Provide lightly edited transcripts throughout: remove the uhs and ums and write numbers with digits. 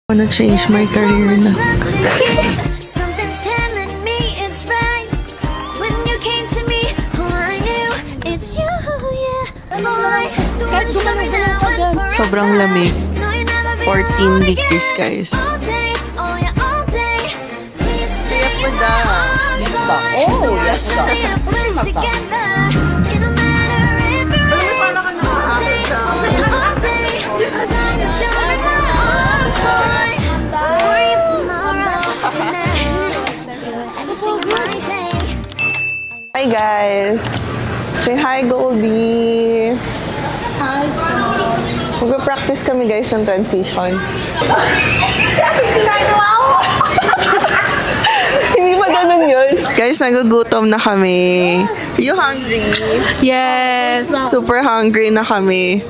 Wanna change my career na. Something's telling me it's right. When you came to me, oh, I knew it's you, yeah. Boy, the one show me now and forever. Sobrang lamig. No, you never be 14 alone degrees, again. guys. All day, oh yeah, all day. Please stay mo da. Oh, yes, da. Together. It don't matter if you're all day, all day. As long as you're in my arms, boy. Don't worry of tomorrow. Everything my day. Hi guys! Say hi, Goldie! Hi! Magpa-practice kami guys ng transition. Hindi ba ganun yun? Guys, nagugutom na kami. Are you hungry? Yes. Super hungry na kami.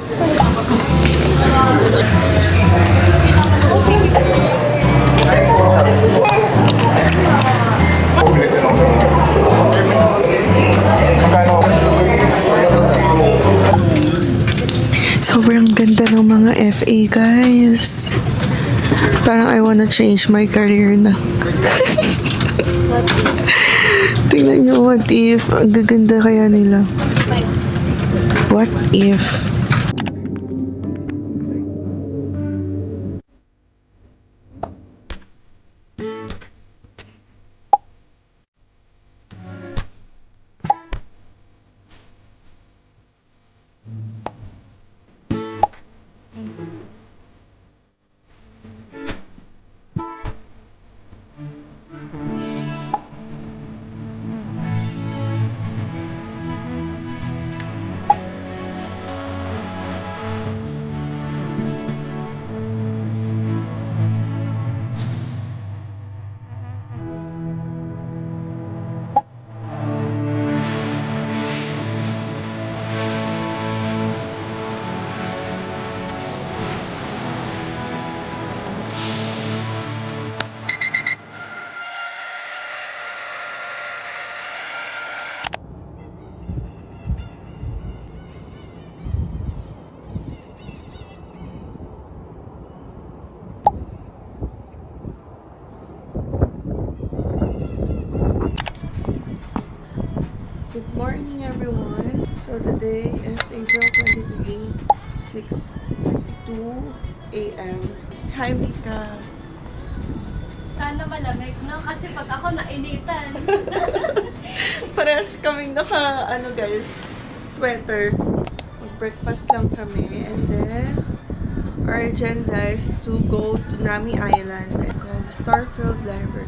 Sobrang ganda ng mga FA, guys. Parang I wanna change my career na. Tingnan nyo, what if? Ang gaganda kaya nila. What if? Good morning, everyone. So today is April 23, 6:52 a.m. Hi, Mika. Sana malamig, no? Kasi pag ako nainitan. Parehas kaming naka, guys, sweater. Mag-breakfast lang kami. And then, our agenda is to go to Nami Island and called the Starfield Library.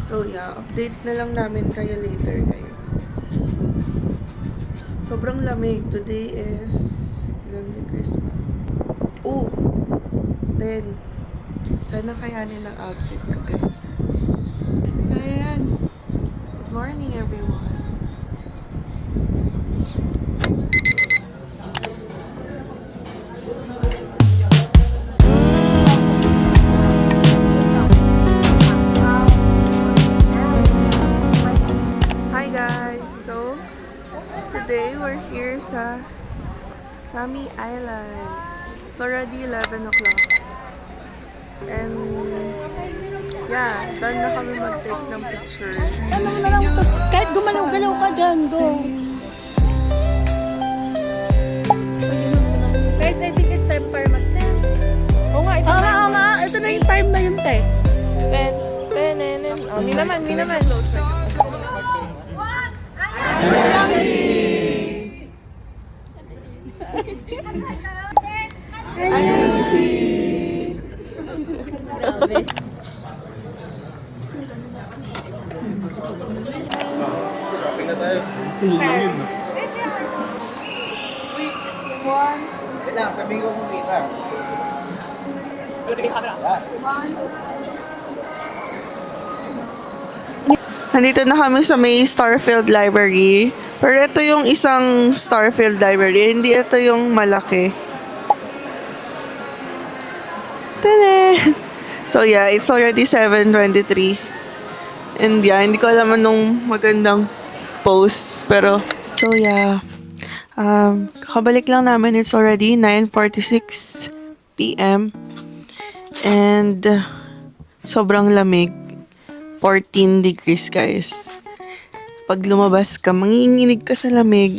So yeah, update na lang namin kayo later, guys. Sobrang lamig. Today is ilang degrees ba? Oh! 10. Sana kayanin ang outfit ko, guys. Ayan. Good morning, everyone. Hi, guys. So, today we're here sa Nami Island. It's already 11 o'clock. And yeah, done na kami mag-take ng pictures. Kahit gumalaw-galaw ka dyan, go. Guys, I think it's time para mag-10. Oo nga, ito na. Oo nga, ito na yung time na yun, te. 10. Oh, mi naman. Wait lang, sabihin ko kung kita. Nandito na kami sa may Starfield Library. Pero ito yung isang Starfield Library. Hindi ito yung malaki. Tada! So yeah, it's already 7:23. And yeah, hindi ko alam anong magandang post. Pero, so yeah. Kakabalik lang namin. It's already 9:46 p.m. And sobrang lamig. 14 degrees, guys. Pag lumabas ka, manginginig ka sa lamig.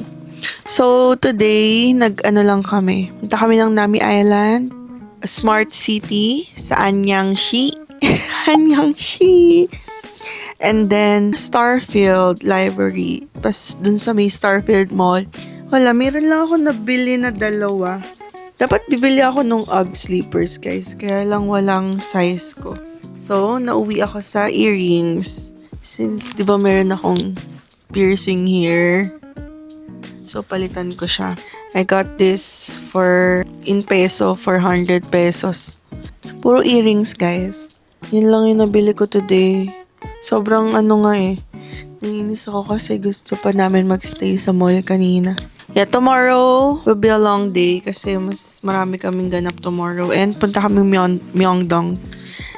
So, today, nag-ano lang kami. Punta kami ng Nami Island, a smart city sa Anyangshi. Anyangshi. And then, Starfield Library. Tapos, dun sa may Starfield Mall. Wala, meron lang ako nabili na dalawa. Dapat bibili ako nung UGG slippers, guys. Kaya lang walang size ko. So, nauwi ako sa earrings. Since, di ba meron akong piercing here. So, palitan ko siya. I got this in peso, 400 pesos. Puro earrings, guys. Yun lang yung nabili ko today. Sobrang ano nga eh. Nanginis ako kasi gusto pa namin magstay sa mall kanina. Yeah, tomorrow will be a long day kasi mas marami kaming ganap tomorrow. And punta kami Myeongdong.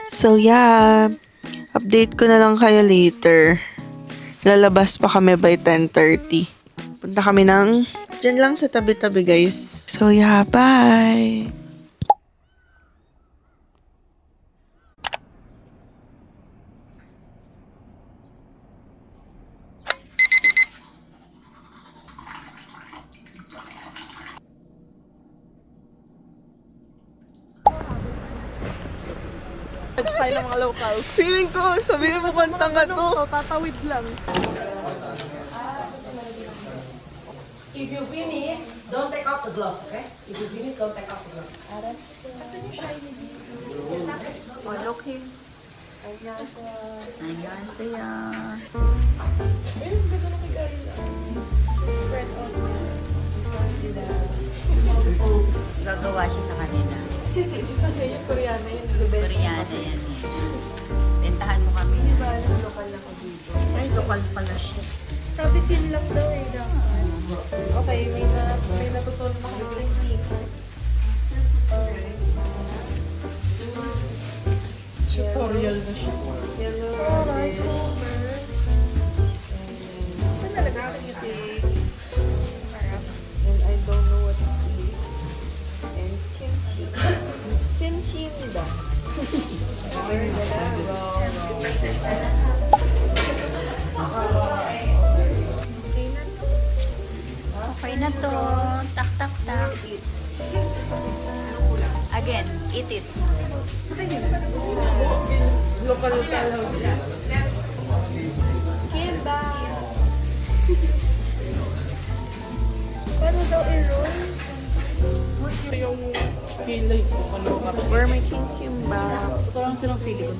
So, yeah. Update ko na lang kayo later. Lalabas pa kami by 10:30. Punta kami dyan lang sa tabi-tabi, guys. So, yeah, bye! Judge tayo ng mga locals. Feeling ko, sabihin mo kantang ka to. Tatawid lang. If you finish, don't take off the glove, okay? If you finish, don't take off the glove. Oh, look him. Gagawa siya sa kanila. Isa na yun, Koreana yun. Koreana yan. Tentahan mo kami yan. Lokal lang ako dito. Ay, lokal pala siya. Sabi feel lang daw eh. Okay, may natutunan ako ng technique. Tutorial na siya. Saan talaga ako yung take? And I don't know what's this. And kimchi. Kimchi nida. Okay na to. Tak, tak, tak. Again, eat it. Lokal lang. Kimba! Pero daw i-roll. Yung kilay ko, ano ka. We're making kimbap. Ito lang silang silikon.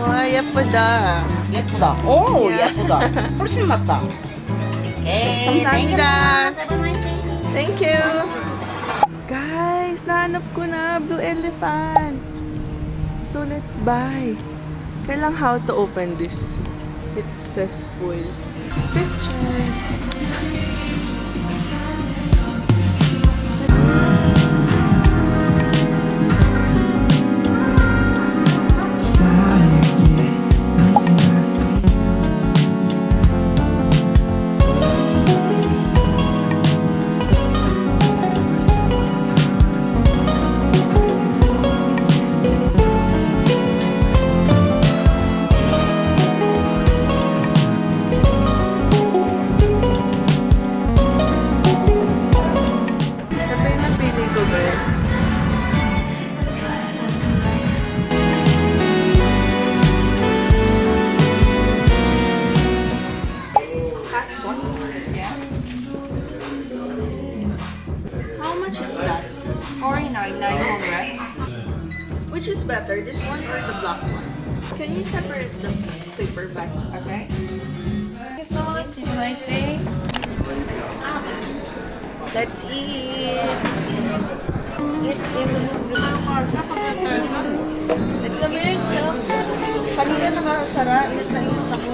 와, 예쁘다. 예쁘다. 오, 예쁘다. 훨씬 낫다. Okay. 감사합니다. Thank you. Guys, nahanap ko na blue elephant. So, let's buy. Kailang how to open this. It's successful. Picture. Ito yung napili ko, guys. How much is that? 49,900. Which is better, this one or the black one? Can you separate the paper back? Okay. Thank you so much. Have a nice day. Let's eat! Let's eat! Kanina naman, Sarah, init na init ako.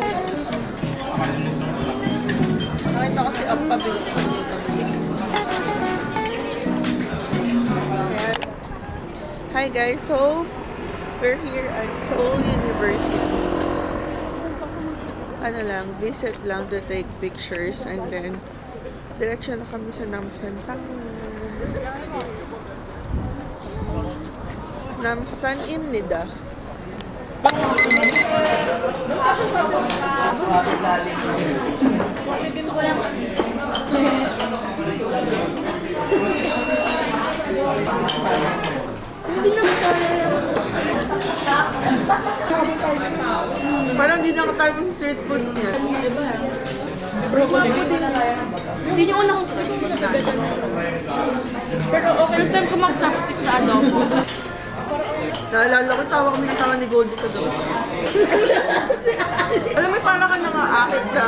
lang pabilis. Ayan. Hi guys, so we're here at Seoul University. Ano lang, visit lang to take pictures and then diretso na kami sa Namsan Town. Namsan입니다. Parang di nakatayo yung street foods niya. Pero gwapo din. Hindi yung una kong pero okay. First time ko mag-chopstick sa ano. Naalala ko, tawa kami ng tawa ni Goldie kagabi. Alam mo, parang ka nangaakit ka.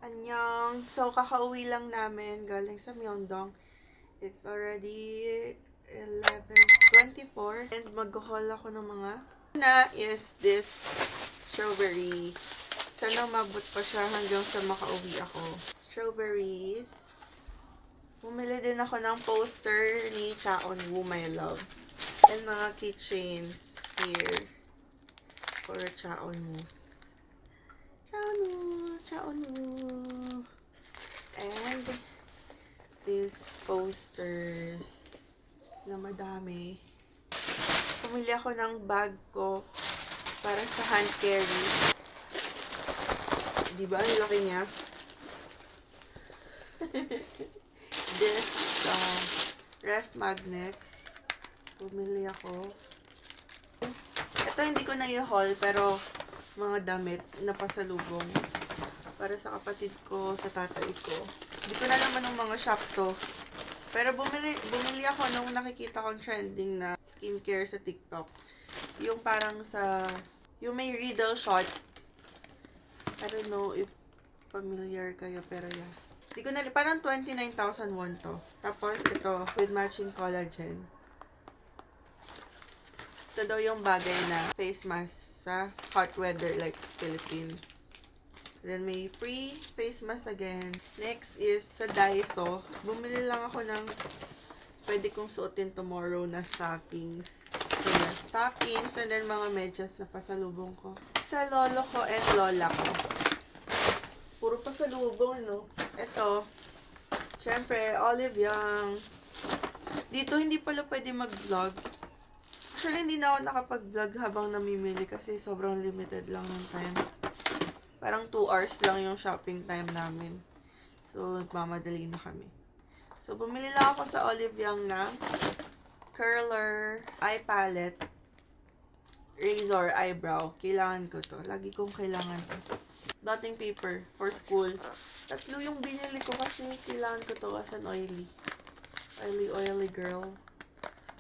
Annyeong. So, kakauwi lang namin galing sa Myeongdong. It's already 11:24 and mag-haul ako ng mga na is this strawberry. Sana mabot pa siya hanggang sa makauwi ako. Strawberries. Bumili din ako ng poster ni Chaeon-woo, my love. And mga keychains here for Chaeon-woo. Chaeon-woo, Chaeon-woo. And these posters na madami. Pumili ako ng bag ko para sa hand carry. Diba? Ang laki niya. This ref magnets. Bumili ako. Ito hindi ko na i-haul pero mga damit na pasalubong para sa kapatid ko, sa tatay ko. Hindi ko na naman ng mga shop to. Pero bumili ako nung nakikita kong trending na skincare sa TikTok. Yung parang yung may riddle shot. I don't know if familiar kayo, pero yeah. Di ko na, parang 29,000 won to. Tapos ito, with matching collagen. Ito daw yung bagay na face mask sa hot weather like Philippines. Then may free face mask again. Next is sa Daiso. Bumili lang ako ng pwede kong suotin tomorrow na stockings. So yeah, stockings and then mga medyas na pasalubong ko. Sa lolo ko and lola ko. Puro pasalubong, no? Ito. Syempre, Olive Young. Dito hindi pala pwede mag-vlog. Actually, hindi na ako nakapag-vlog habang namimili kasi sobrang limited lang ng time. Parang 2 hours lang yung shopping time namin. So, nagmamadali na kami. So, bumili lang ako sa Olive Young na curler, eye palette, razor, eyebrow. Kailangan ko to. Lagi kong kailangan to. Dotting paper for school. Tatlo yung binili ko kasi kailangan ko to as an oily girl.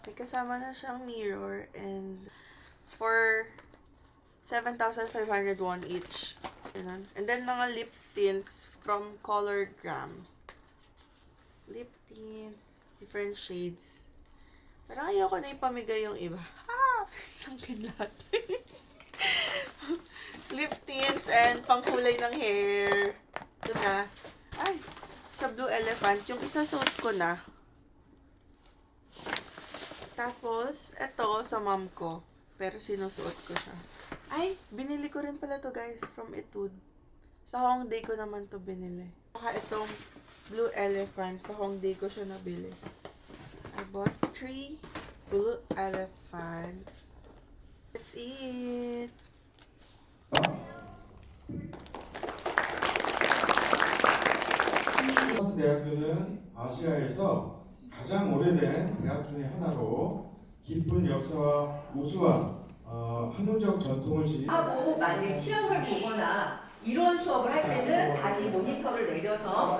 May kasama na siyang mirror and for 7,500 won each. Ganun. And then mga lip tints from Colorgram. Lip tints, different shades. Parang ayoko na ipamigay yung iba. Ha! Tangkin lahat. Lip tints and pangkulay ng hair. Ito na. Ay! Sa Blue Elephant. Yung isa suot ko na. Tapos, ito sa mom ko. Pero sinusuot ko siya. Ay! Binili ko rin pala to guys from Etude. Sa Hongdae ko naman to binili. Saka itong Blue Elephant. Sa Hongdae ko siya nabili. I bought 3 Blue Elephant. That's it! 대학교는 아시아에서 가장 오래된 대학 중에 하나로 깊은 역사와 우수한 학문적 전통을 하고 만일 시험을 보거나 이론 수업을 할 때는 다시 모니터를 내려서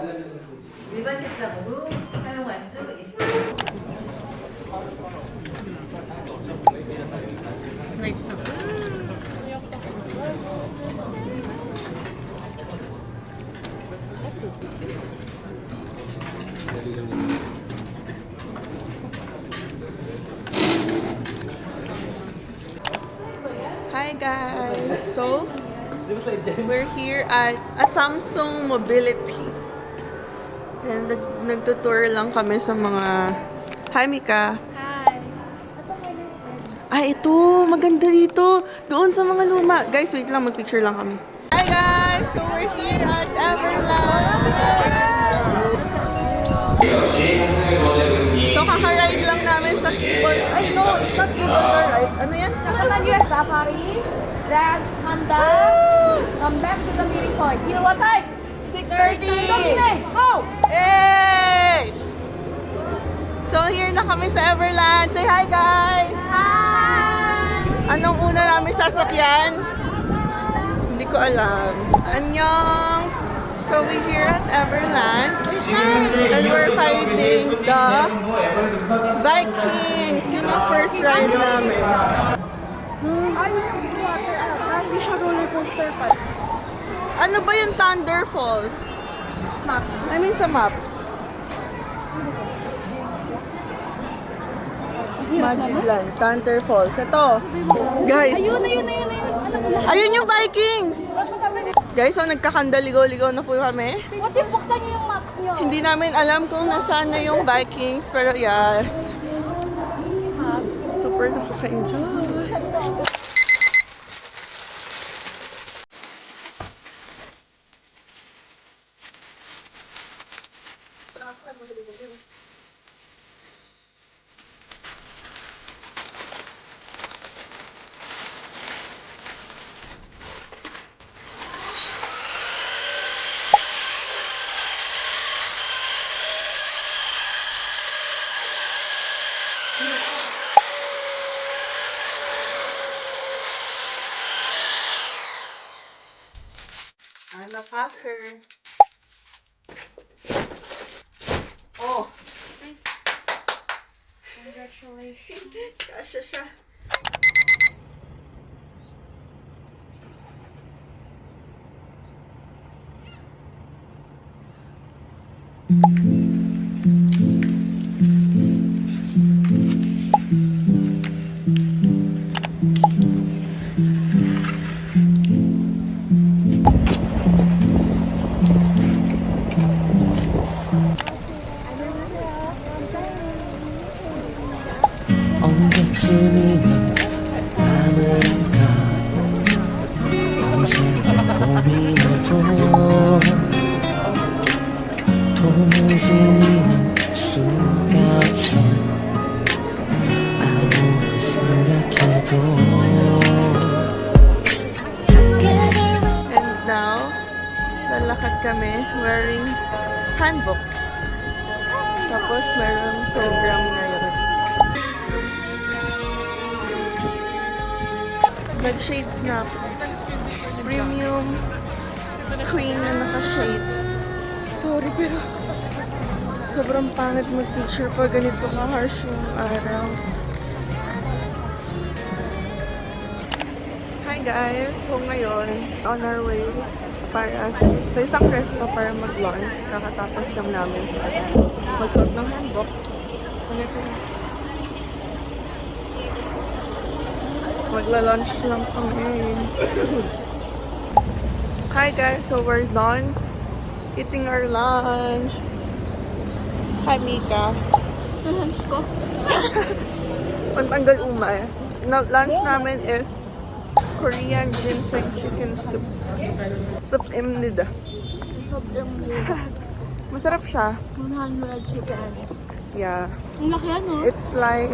일반 책상으로 사용할 수 있습니다. Hi guys! So, We're here at a Samsung Mobility. And nagtutour lang kami sa mga... Hi, Mika. Hi. Ito. Maganda dito. Doon sa mga luma. Guys, wait lang. Mag-picture lang kami. Hi, guys. So, we're here at Everland. So, kaka-ride lang namin sa cable. Ay, no. It's not cable car ride. Ano yan? US Safari, then Honda, come back to the meeting point. You know what time? 6:30. Go! Hey! So, here na kami sa Everland. Say hi, guys! Hi! Anong una namin sasakyan? Hindi ko alam. Annyeong! So, we're here at Everland. And we're fighting the Vikings. Yun yung first ride namin. Hindi siya roller coaster pa. Ano ba yung Thunder Falls? Map. I mean sa map. Magicland, Thunder Falls. Ito. Guys. Ayun. Ayun yung Vikings! Guys, so nagkakandaligaw-ligaw na po kami. What if buksan niyo yung map niyo? Hindi namin alam kung nasaan na yung Vikings, pero yes. Super nakaka-enjoy. I'm a fucker. Oh. Congratulations. Kasya siya. 언제쯤이면 밤을 할까 밤새워 고민해도 도무지 니는 수가 없어 아무리 생각해도 And now, lalakad kami wearing handbook. Tapos mayroong program ngayon. Nag-shades na ako. Premium queen na naka-shades. Sorry, pero sobrang pangit mag-picture pa ganito ka-harsh yung araw. Hi guys! So ngayon, on our way para sa isang resto para mag-lunch. Kakatapos lang namin sa magsuot ng handbook. Magla-lunch lang kami. Hi guys! So we're done eating our lunch. Hi Mika! Ito lunch ko. Pantanggal umay. Lunch namin is Korean ginseng chicken soup. Soup imnida. Masarap siya. 100 chicken. Yeah. Ang laki ano? It's like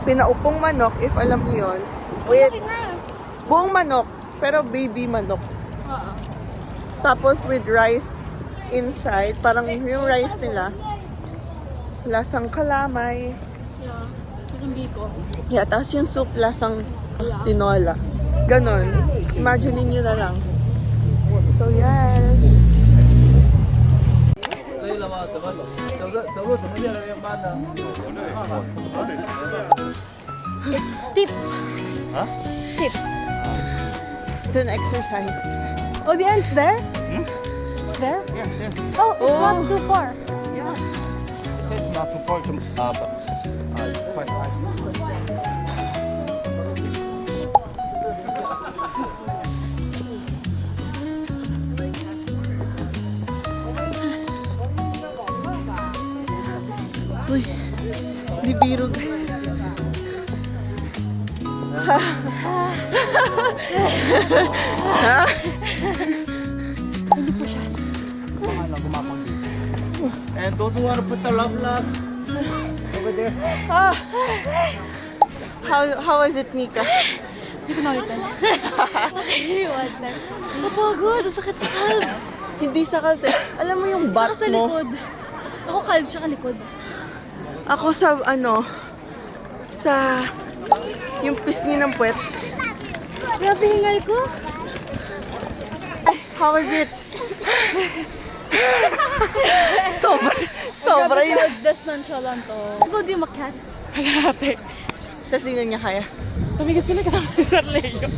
pinaupong manok, if alam niyo yun. With buong manok, pero baby manok. Oo. Tapos with rice inside. Parang yung rice nila. Lasang kalamay. Yeah. Yung biko. Yeah, tapos yung soup lasang tinola. Ganon. Imagine niyo na lang. So, yes. It's steep. Huh? Steep. It's an exercise. Oh, the end's there? There? Oh, it's not too far. It's not too far to, but it's quite high. biro. And those who want to put the love over there. How was it, Mika? Hindi ko nakita. Nakaiwan na. Napagod. Ang sakit sa calves. Hindi sa calves eh. Alam mo yung Tsaka butt sa mo? likod. Ako calves, tsaka likod. Ako sa sa yung pisngi ng puwet. Grabe hingal ko. How was it? sobra Grabe yun. sa das nonchalant to. Ikaw di makat. Tapos di na niya kaya. Tumigas sila kasama ni Sir Leo.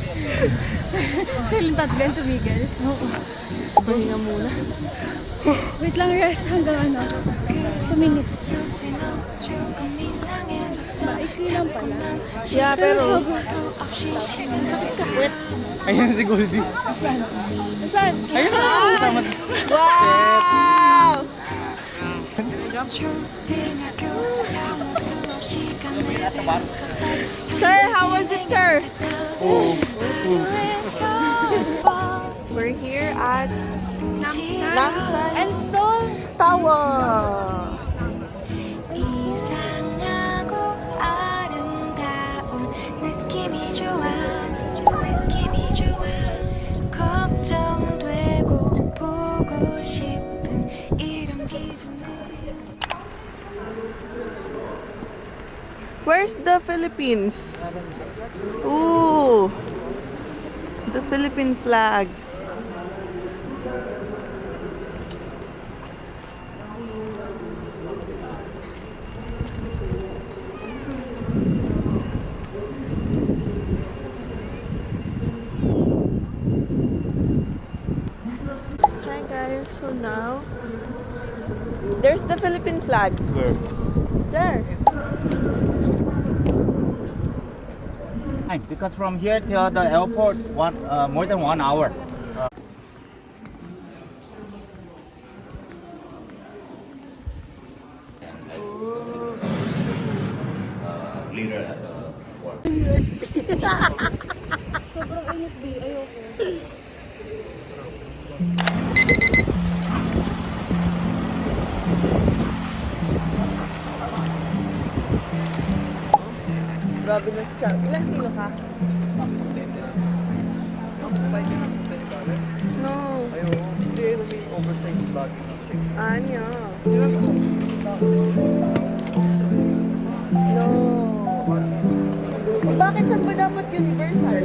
Kailan tatgan tumigil? Pahinga muna. Wait lang, rest hanggang 2 minutes. Maikli lang pala. Yeah, pero sakit sa puwet. Ayan si Goldie. Saan? Ayun na. Tama. Wow! Sir, how was it, sir? We're here at Namsan And Seoul. Tower. 이상하고 아름다운 느낌이 좋아 걱정되고 보고 싶은 이런 기분을 Where's the Philippines? Ooh, the Philippine flag. Hi guys, so now there's the Philippine flag. Where? There. Because from here to the airport, more than 1 hour. Leader at the work. Sobrang init, B. Ayoko. Grabe na siya. Ilang kilo ka? No. Hindi, may oversized bag. Anya. No. Bakit saan ba dapat universal?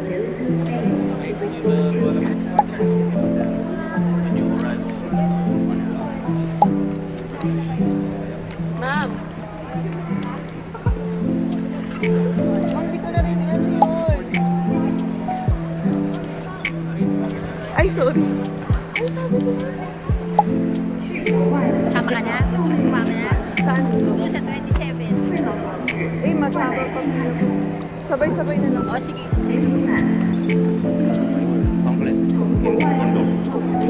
Ma'am. Hindi ko na rin alam yun. Ay, sorry. Ay, sabi ko na. Sama ka na? Gusto mo sumama na? Saan? Doon sa 27. Eh, magkabal pag sabay-sabay na lang. O, sige. Sunglasses. Window.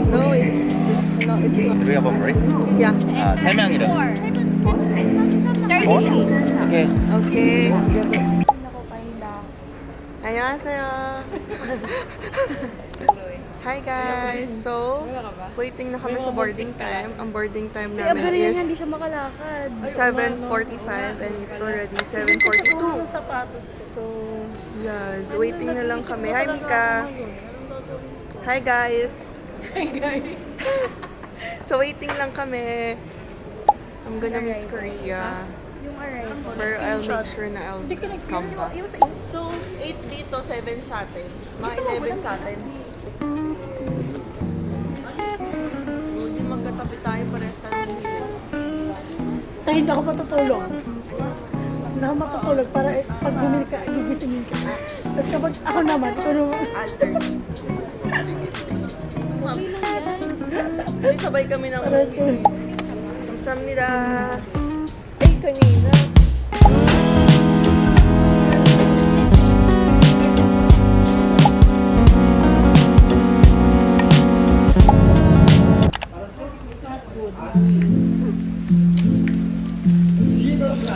No, it's not. 3 of them, right? Yeah. 3명이래. 33. Okay. Okay. 안녕하세요. Hi guys. So, waiting na kami sa boarding time. Ang boarding time namin Hindi is siya makalakad. 7:45 and it's already 7:42. So, yes, waiting na lang kami. Hi Mika. Hi guys. Hi guys. So, waiting lang kami. I'm gonna miss Korea. Yung arrival. Pero I'll make sure na I'll come back. So, 8 dito, 7 sa atin. Mga 11 sa atin. Hindi magkatabi tayo, parehas tayo hihilip. Tayo hindi ako matutulog. Hindi ako matutulog para pag bumili ka, gigisingin ka. Tapos kapag ako naman, Alter. Ma'am. Hindi sabay kami ng movie. 감사합니다. Ay, kanina.